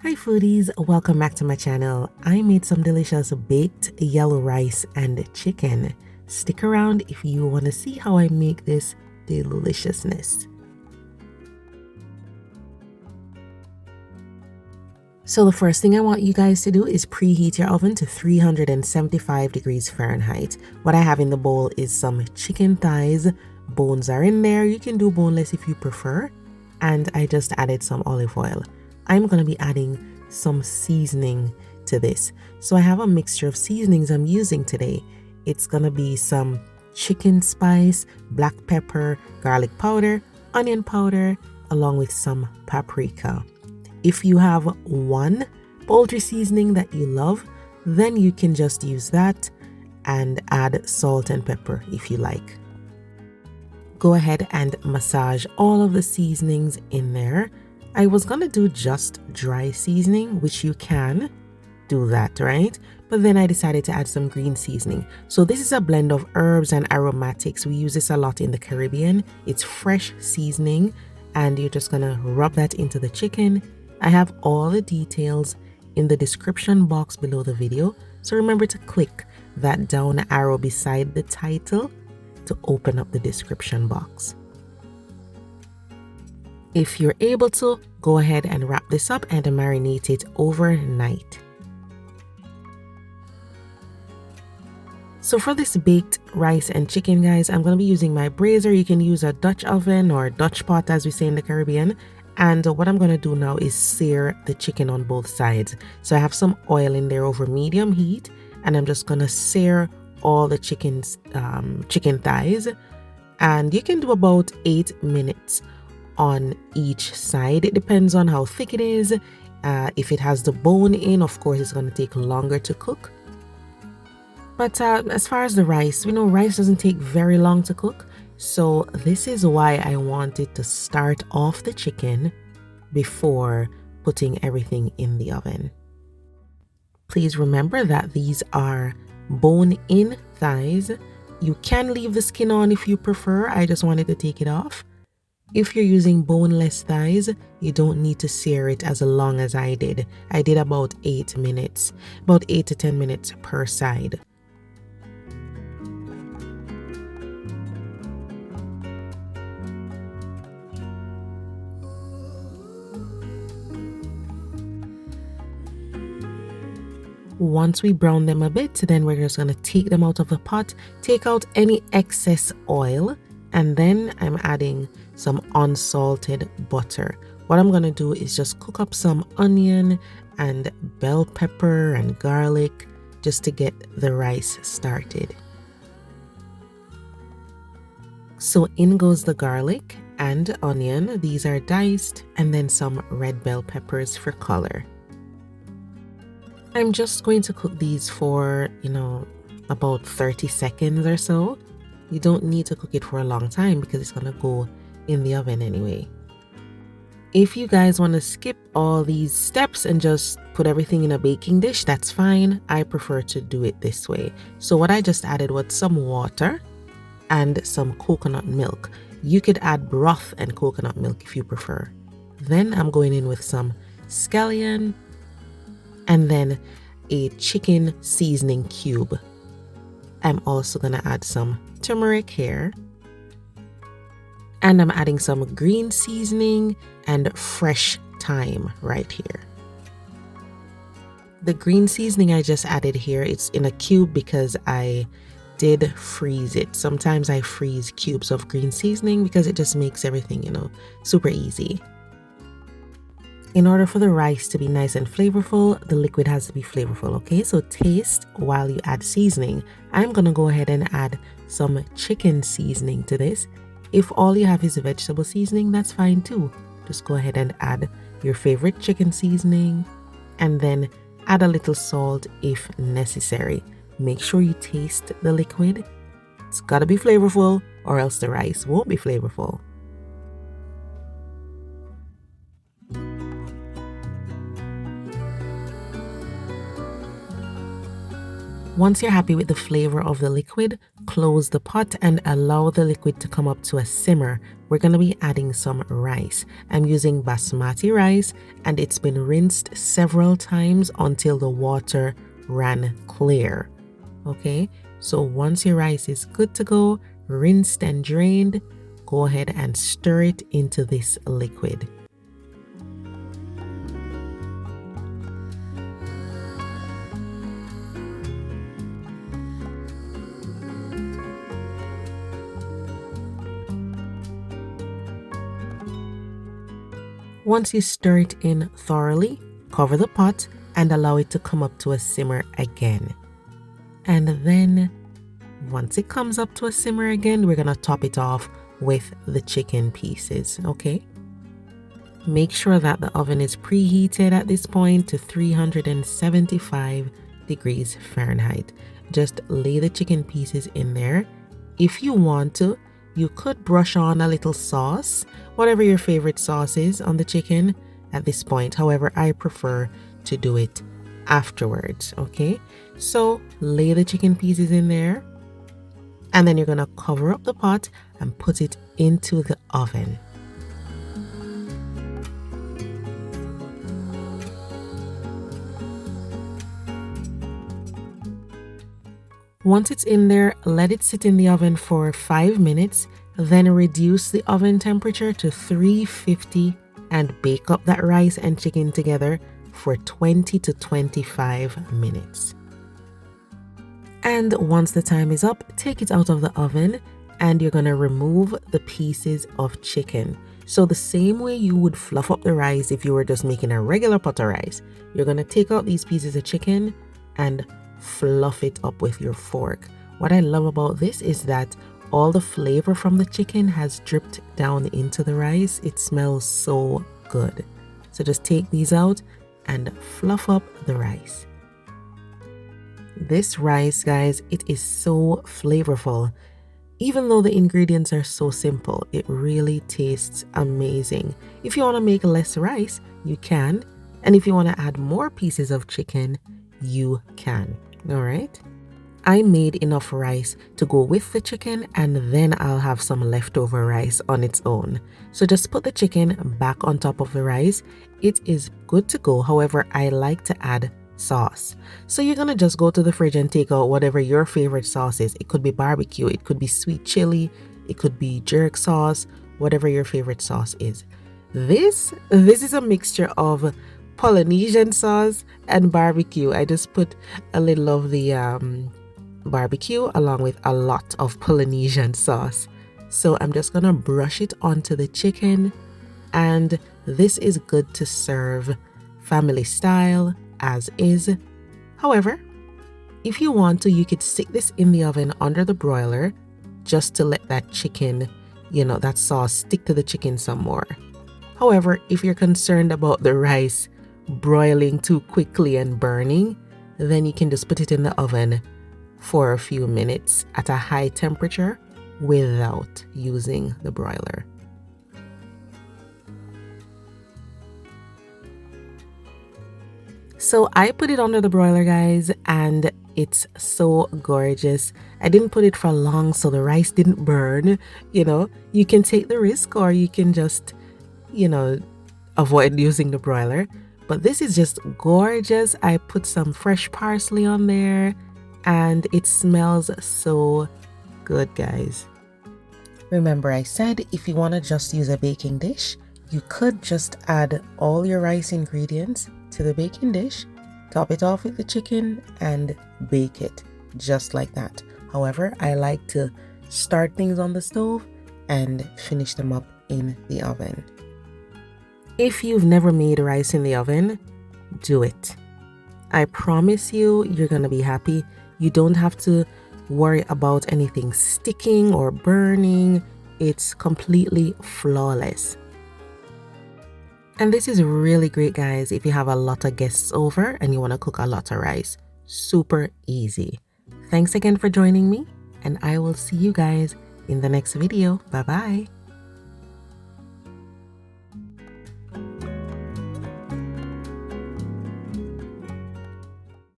Hi foodies, welcome back to my channel. I made some delicious baked yellow rice and chicken. Stick around if you want to see how I make this deliciousness. So the first thing I want you guys to do is preheat your oven to 375 degrees Fahrenheit. What I have in the bowl is some chicken thighs. Bones are in there. You can do boneless if you prefer. And I just added some olive oil. I'm going to be adding some seasoning to this. So I have a mixture of seasonings I'm using today. It's going to be some chicken spice, black pepper, garlic powder, onion powder, along with some paprika. If you have one poultry seasoning that you love, then you can just use that and add salt and pepper if you like. Go ahead and massage all of the seasonings in there. I was gonna do just dry seasoning, which you can do that, right? But then I decided to add some green seasoning. So this is a blend of herbs and aromatics. We use this a lot in the Caribbean. It's fresh seasoning and you're just gonna rub that into the chicken. I have all the details in the description box below the video. So remember to click that down arrow beside the title to open up the description box. If you're able to, go ahead and wrap this up and marinate it overnight. So for this baked rice and chicken, guys, I'm going to be using my brazier. You can use a Dutch oven or Dutch pot, as we say in the Caribbean. And what I'm going to do now is sear the chicken on both sides. So I have some oil in there over medium heat, and I'm just going to sear all the chicken thighs. And you can do about 8 minutes on each side. It depends on how thick it is. If it has the bone in, of course, it's going to take longer to cook. But as far as the rice, we know rice doesn't take very long to cook. So this is why I wanted to start off the chicken before putting everything in the oven. Please remember that these are bone-in thighs. You can leave the skin on if you prefer. I just wanted to take it off. If you're using boneless thighs, you don't need to sear it as long as I did. I did about 8 minutes, about 8 to 10 minutes per side. Once we brown them a bit, then we're just going to take them out of the pot, take out any excess oil, and then I'm adding some unsalted butter. What I'm going to do is just cook up some onion and bell pepper and garlic just to get the rice started. So in goes the garlic and onion. These are diced, and then some red bell peppers for color. I'm just going to cook these for, about 30 seconds or so. You don't need to cook it for a long time because it's going to go in the oven anyway. If you guys want to skip all these steps and just put everything in a baking dish, that's fine. I prefer to do it this way. So what I just added was some water and some coconut milk. You could add broth and coconut milk if you prefer. Then I'm going in with some scallion and then a chicken seasoning cube. I'm also going to add some turmeric here. And I'm adding some green seasoning and fresh thyme right here. The green seasoning I just added here, it's in a cube because I did freeze it. Sometimes I freeze cubes of green seasoning because it just makes everything, super easy. In order for the rice to be nice and flavorful, the liquid has to be flavorful, okay? So taste while you add seasoning. I'm gonna go ahead and add some chicken seasoning to this. If all you have is vegetable seasoning, that's fine too. Just go ahead and add your favorite chicken seasoning and then add a little salt if necessary. Make sure you taste the liquid. It's gotta be flavorful or else the rice won't be flavorful. Once you're happy with the flavor of the liquid, close the pot and allow the liquid to come up to a simmer. We're going to be adding some rice. I'm using Basmati rice and it's been rinsed several times until the water ran clear. Okay, so once your rice is good to go, rinsed and drained, go ahead and stir it into this liquid. Once you stir it in thoroughly, cover the pot and allow it to come up to a simmer again. And then once it comes up to a simmer again, we're going to top it off with the chicken pieces, okay? Make sure that the oven is preheated at this point to 375 degrees Fahrenheit. Just lay the chicken pieces in there. If you want to, you could brush on a little sauce, whatever your favorite sauce is on the chicken at this point. However, I prefer to do it afterwards, okay? So lay the chicken pieces in there and then you're gonna cover up the pot and put it into the oven. Once it's in there, let it sit in the oven for 5 minutes, then reduce the oven temperature to 350 and bake up that rice and chicken together for 20 to 25 minutes. And once the time is up, take it out of the oven and you're gonna remove the pieces of chicken. So the same way you would fluff up the rice if you were just making a regular pot of rice, you're gonna take out these pieces of chicken and fluff it up with your fork. What I love about this is that all the flavor from the chicken has dripped down into the rice. It smells so good. So just take these out and fluff up the rice. This rice, guys, it is so flavorful. Even though the ingredients are so simple, it really tastes amazing. If you want to make less rice, you can. And if you want to add more pieces of chicken, you can. All right. I made enough rice to go with the chicken and then I'll have some leftover rice on its own. So just put the chicken back on top of the rice. It is good to go. However, I like to add sauce. So you're going to just go to the fridge and take out whatever your favorite sauce is. It could be barbecue, it could be sweet chili, it could be jerk sauce, whatever your favorite sauce is. This is a mixture of Polynesian sauce and barbecue. I just put a little of the barbecue along with a lot of Polynesian sauce. So I'm just gonna brush it onto the chicken, and this is good to serve family style as is. However, if you want to, you could stick this in the oven under the broiler just to let that chicken, that sauce stick to the chicken some more. However, if you're concerned about the rice broiling too quickly and burning, then you can just put it in the oven for a few minutes at a high temperature without using the broiler. So I put it under the broiler, guys, and it's so gorgeous. I didn't put it for long so the rice didn't burn. You can take the risk or you can just, avoid using the broiler. But this is just gorgeous. I put some fresh parsley on there and it smells so good, guys. Remember, I said if you want to just use a baking dish, you could just add all your rice ingredients to the baking dish, top it off with the chicken and bake it just like that. However, I like to start things on the stove and finish them up in the oven. If you've never made rice in the oven, do it. I promise you, you're gonna be happy. You don't have to worry about anything sticking or burning. It's completely flawless. And this is really great, guys, if you have a lot of guests over and you want to cook a lot of rice. Super easy. Thanks again for joining me, and I will see you guys in the next video. Bye-bye.